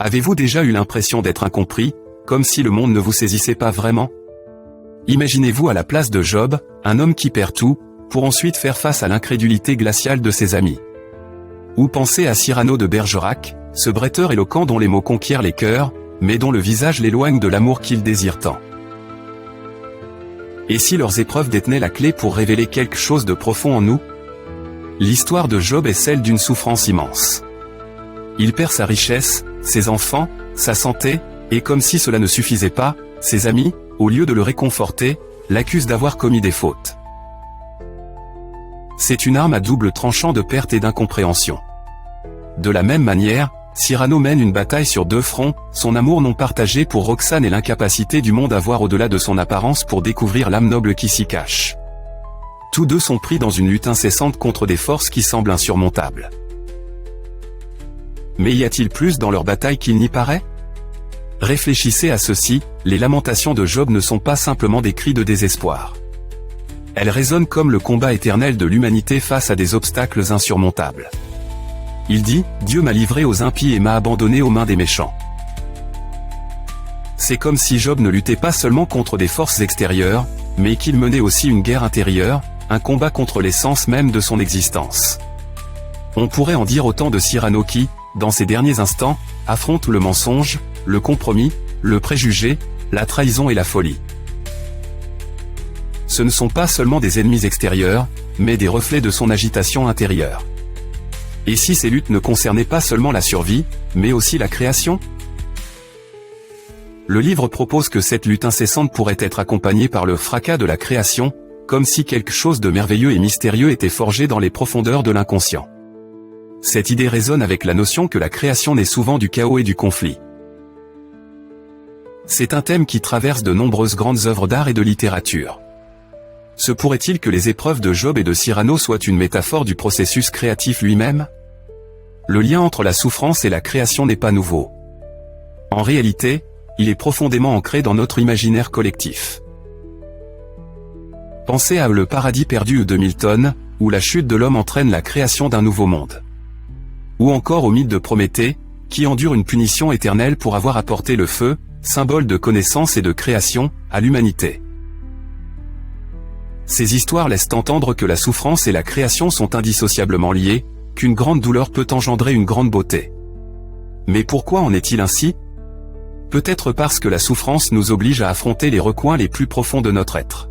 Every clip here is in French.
Avez-vous déjà eu l'impression d'être incompris, comme si le monde ne vous saisissait pas vraiment? Imaginez-vous à la place de Job, un homme qui perd tout, pour ensuite faire face à l'incrédulité glaciale de ses amis. Ou pensez à Cyrano de Bergerac, ce bretteur éloquent dont les mots conquièrent les cœurs, mais dont le visage l'éloigne de l'amour qu'il désire tant. Et si leurs épreuves détenaient la clé pour révéler quelque chose de profond en nous? L'histoire de Job est celle d'une souffrance immense. Il perd sa richesse, ses enfants, sa santé, et comme si cela ne suffisait pas, ses amis, au lieu de le réconforter, l'accusent d'avoir commis des fautes. C'est une arme à double tranchant de perte et d'incompréhension. De la même manière, Cyrano mène une bataille sur deux fronts, son amour non partagé pour Roxane et l'incapacité du monde à voir au-delà de son apparence pour découvrir l'âme noble qui s'y cache. Tous deux sont pris dans une lutte incessante contre des forces qui semblent insurmontables. Mais y a-t-il plus dans leur bataille qu'il n'y paraît? Réfléchissez à ceci, les lamentations de Job ne sont pas simplement des cris de désespoir. Elles résonnent comme le combat éternel de l'humanité face à des obstacles insurmontables. Il dit, « Dieu m'a livré aux impies et m'a abandonné aux mains des méchants ». C'est comme si Job ne luttait pas seulement contre des forces extérieures, mais qu'il menait aussi une guerre intérieure, un combat contre l'essence même de son existence. On pourrait en dire autant de Cyrano qui, dans ses derniers instants, affronte le mensonge, le compromis, le préjugé, la trahison et la folie. Ce ne sont pas seulement des ennemis extérieurs, mais des reflets de son agitation intérieure. Et si ces luttes ne concernaient pas seulement la survie, mais aussi la création? Le livre propose que cette lutte incessante pourrait être accompagnée par le fracas de la création, comme si quelque chose de merveilleux et mystérieux était forgé dans les profondeurs de l'inconscient. Cette idée résonne avec la notion que la création naît souvent du chaos et du conflit. C'est un thème qui traverse de nombreuses grandes œuvres d'art et de littérature. Se pourrait-il que les épreuves de Job et de Cyrano soient une métaphore du processus créatif lui-même? Le lien entre la souffrance et la création n'est pas nouveau. En réalité, il est profondément ancré dans notre imaginaire collectif. Pensez à Le Paradis perdu de Milton, où la chute de l'homme entraîne la création d'un nouveau monde. Ou encore au mythe de Prométhée, qui endure une punition éternelle pour avoir apporté le feu, symbole de connaissance et de création, à l'humanité. Ces histoires laissent entendre que la souffrance et la création sont indissociablement liées, qu'une grande douleur peut engendrer une grande beauté. Mais pourquoi en est-il ainsi? Peut-être parce que la souffrance nous oblige à affronter les recoins les plus profonds de notre être.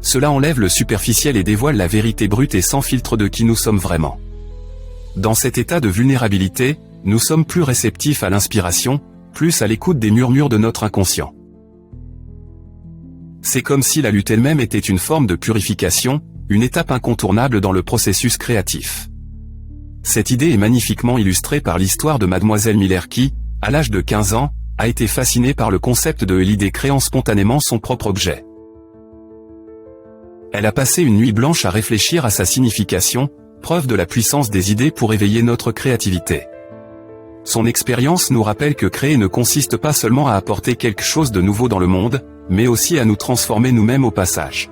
Cela enlève le superficiel et dévoile la vérité brute et sans filtre de qui nous sommes vraiment. Dans cet état de vulnérabilité, nous sommes plus réceptifs à l'inspiration, plus à l'écoute des murmures de notre inconscient. C'est comme si la lutte elle-même était une forme de purification, une étape incontournable dans le processus créatif. Cette idée est magnifiquement illustrée par l'histoire de Mademoiselle Miller qui, à l'âge de 15 ans, a été fascinée par le concept de l'idée créant spontanément son propre objet. Elle a passé une nuit blanche à réfléchir à sa signification, preuve de la puissance des idées pour éveiller notre créativité. Son expérience nous rappelle que créer ne consiste pas seulement à apporter quelque chose de nouveau dans le monde, mais aussi à nous transformer nous-mêmes au passage.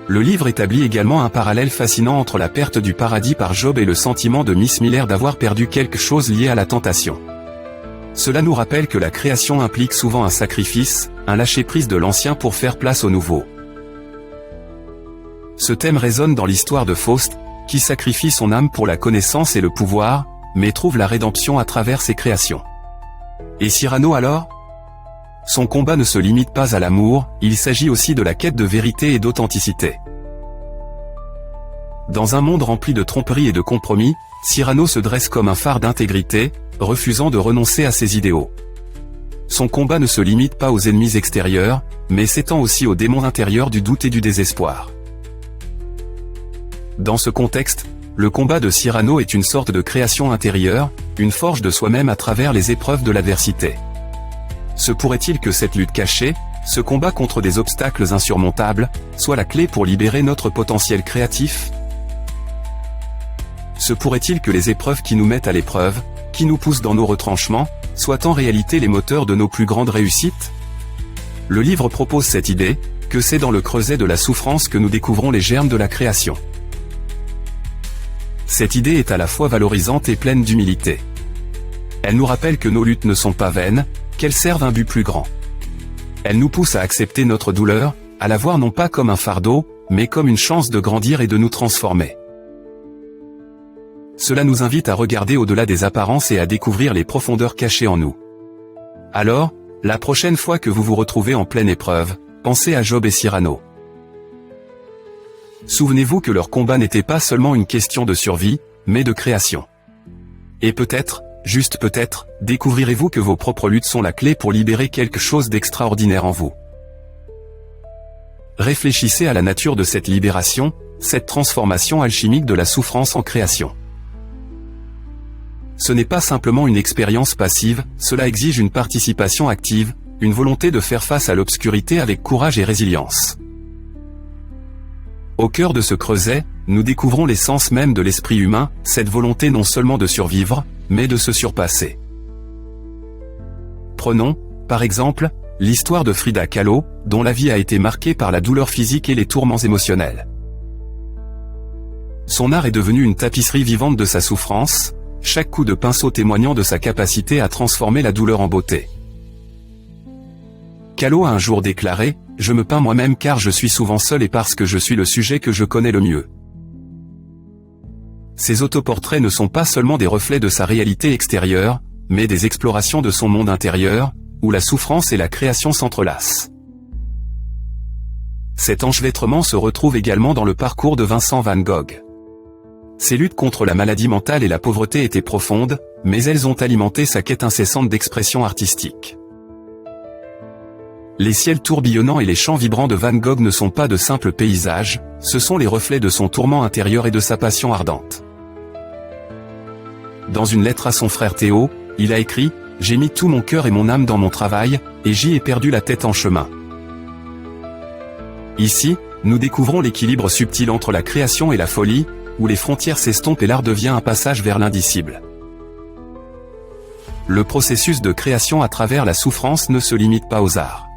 Le livre établit également un parallèle fascinant entre la perte du paradis par Job et le sentiment de Miss Miller d'avoir perdu quelque chose lié à la tentation. Cela nous rappelle que la création implique souvent un sacrifice, un lâcher-prise de l'ancien pour faire place au nouveau. Ce thème résonne dans l'histoire de Faust, qui sacrifie son âme pour la connaissance et le pouvoir, mais trouve la rédemption à travers ses créations. Et Cyrano alors? Son combat ne se limite pas à l'amour, il s'agit aussi de la quête de vérité et d'authenticité. Dans un monde rempli de tromperies et de compromis, Cyrano se dresse comme un phare d'intégrité, refusant de renoncer à ses idéaux. Son combat ne se limite pas aux ennemis extérieurs, mais s'étend aussi aux démons intérieurs du doute et du désespoir. Dans ce contexte, le combat de Cyrano est une sorte de création intérieure, une forge de soi-même à travers les épreuves de l'adversité. Se pourrait-il que cette lutte cachée, ce combat contre des obstacles insurmontables, soit la clé pour libérer notre potentiel créatif? Se pourrait-il que les épreuves qui nous mettent à l'épreuve, qui nous poussent dans nos retranchements, soient en réalité les moteurs de nos plus grandes réussites? Le livre propose cette idée, que c'est dans le creuset de la souffrance que nous découvrons les germes de la création. Cette idée est à la fois valorisante et pleine d'humilité. Elle nous rappelle que nos luttes ne sont pas vaines, qu'elles servent un but plus grand. Elle nous pousse à accepter notre douleur, à la voir non pas comme un fardeau, mais comme une chance de grandir et de nous transformer. Cela nous invite à regarder au-delà des apparences et à découvrir les profondeurs cachées en nous. Alors, la prochaine fois que vous vous retrouvez en pleine épreuve, pensez à Job et Cyrano. Souvenez-vous que leur combat n'était pas seulement une question de survie, mais de création. Et peut-être, juste peut-être, découvrirez-vous que vos propres luttes sont la clé pour libérer quelque chose d'extraordinaire en vous. Réfléchissez à la nature de cette libération, cette transformation alchimique de la souffrance en création. Ce n'est pas simplement une expérience passive, cela exige une participation active, une volonté de faire face à l'obscurité avec courage et résilience. Au cœur de ce creuset, nous découvrons l'essence même de l'esprit humain, cette volonté non seulement de survivre, mais de se surpasser. Prenons, par exemple, l'histoire de Frida Kahlo, dont la vie a été marquée par la douleur physique et les tourments émotionnels. Son art est devenu une tapisserie vivante de sa souffrance, chaque coup de pinceau témoignant de sa capacité à transformer la douleur en beauté. Kahlo a un jour déclaré « Je me peins moi-même car je suis souvent seul et parce que je suis le sujet que je connais le mieux ». Ses autoportraits ne sont pas seulement des reflets de sa réalité extérieure, mais des explorations de son monde intérieur, où la souffrance et la création s'entrelacent. Cet enchevêtrement se retrouve également dans le parcours de Vincent van Gogh. Ses luttes contre la maladie mentale et la pauvreté étaient profondes, mais elles ont alimenté sa quête incessante d'expression artistique. Les ciels tourbillonnants et les champs vibrants de Van Gogh ne sont pas de simples paysages, ce sont les reflets de son tourment intérieur et de sa passion ardente. Dans une lettre à son frère Théo, il a écrit « J'ai mis tout mon cœur et mon âme dans mon travail, et j'y ai perdu la tête en chemin ». Ici, nous découvrons l'équilibre subtil entre la création et la folie, où les frontières s'estompent et l'art devient un passage vers l'indicible. Le processus de création à travers la souffrance ne se limite pas aux arts.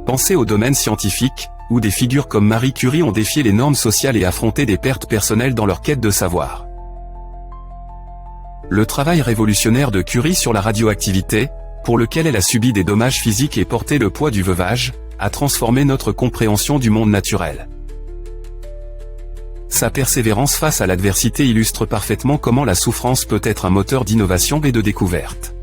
Pensez au domaine scientifique, où des figures comme Marie Curie ont défié les normes sociales et affronté des pertes personnelles dans leur quête de savoir. Le travail révolutionnaire de Curie sur la radioactivité, pour lequel elle a subi des dommages physiques et porté le poids du veuvage, a transformé notre compréhension du monde naturel. Sa persévérance face à l'adversité illustre parfaitement comment la souffrance peut être un moteur d'innovation et de découverte.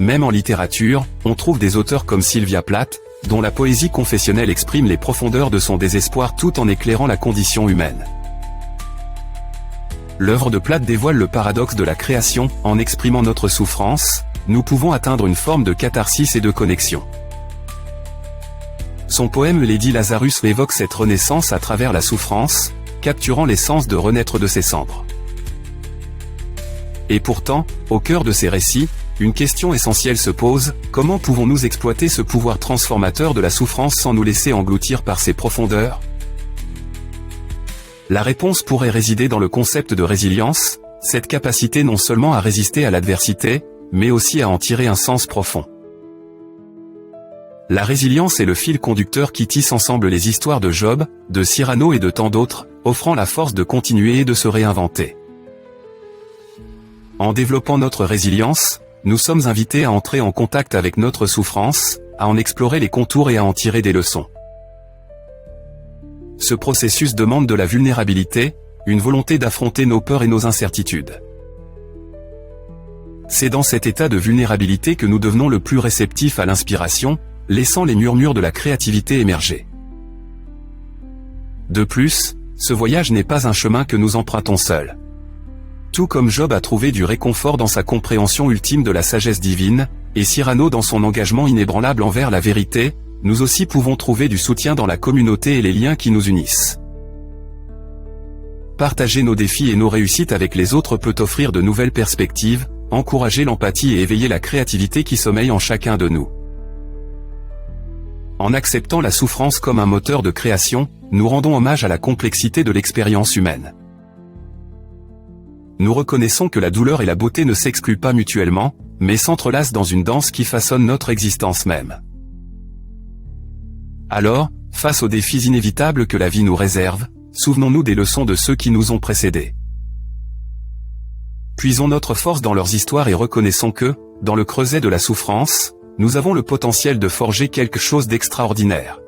Même en littérature, on trouve des auteurs comme Sylvia Plath, dont la poésie confessionnelle exprime les profondeurs de son désespoir tout en éclairant la condition humaine. L'œuvre de Plath dévoile le paradoxe de la création, en exprimant notre souffrance, nous pouvons atteindre une forme de catharsis et de connexion. Son poème Lady Lazarus évoque cette renaissance à travers la souffrance, capturant l'essence de renaître de ses cendres. Et pourtant, au cœur de ces récits, une question essentielle se pose, comment pouvons-nous exploiter ce pouvoir transformateur de la souffrance sans nous laisser engloutir par ses profondeurs ? La réponse pourrait résider dans le concept de résilience, cette capacité non seulement à résister à l'adversité, mais aussi à en tirer un sens profond. La résilience est le fil conducteur qui tisse ensemble les histoires de Job, de Cyrano et de tant d'autres, offrant la force de continuer et de se réinventer. En développant notre résilience, nous sommes invités à entrer en contact avec notre souffrance, à en explorer les contours et à en tirer des leçons. Ce processus demande de la vulnérabilité, une volonté d'affronter nos peurs et nos incertitudes. C'est dans cet état de vulnérabilité que nous devenons le plus réceptifs à l'inspiration, laissant les murmures de la créativité émerger. De plus, ce voyage n'est pas un chemin que nous empruntons seuls. Tout comme Job a trouvé du réconfort dans sa compréhension ultime de la sagesse divine, et Cyrano dans son engagement inébranlable envers la vérité, nous aussi pouvons trouver du soutien dans la communauté et les liens qui nous unissent. Partager nos défis et nos réussites avec les autres peut offrir de nouvelles perspectives, encourager l'empathie et éveiller la créativité qui sommeille en chacun de nous. En acceptant la souffrance comme un moteur de création, nous rendons hommage à la complexité de l'expérience humaine. Nous reconnaissons que la douleur et la beauté ne s'excluent pas mutuellement, mais s'entrelacent dans une danse qui façonne notre existence même. Alors, face aux défis inévitables que la vie nous réserve, Souvenons-nous des leçons de ceux qui nous ont précédés. Puisons notre force dans leurs histoires et reconnaissons que, dans le creuset de la souffrance, nous avons le potentiel de forger quelque chose d'extraordinaire.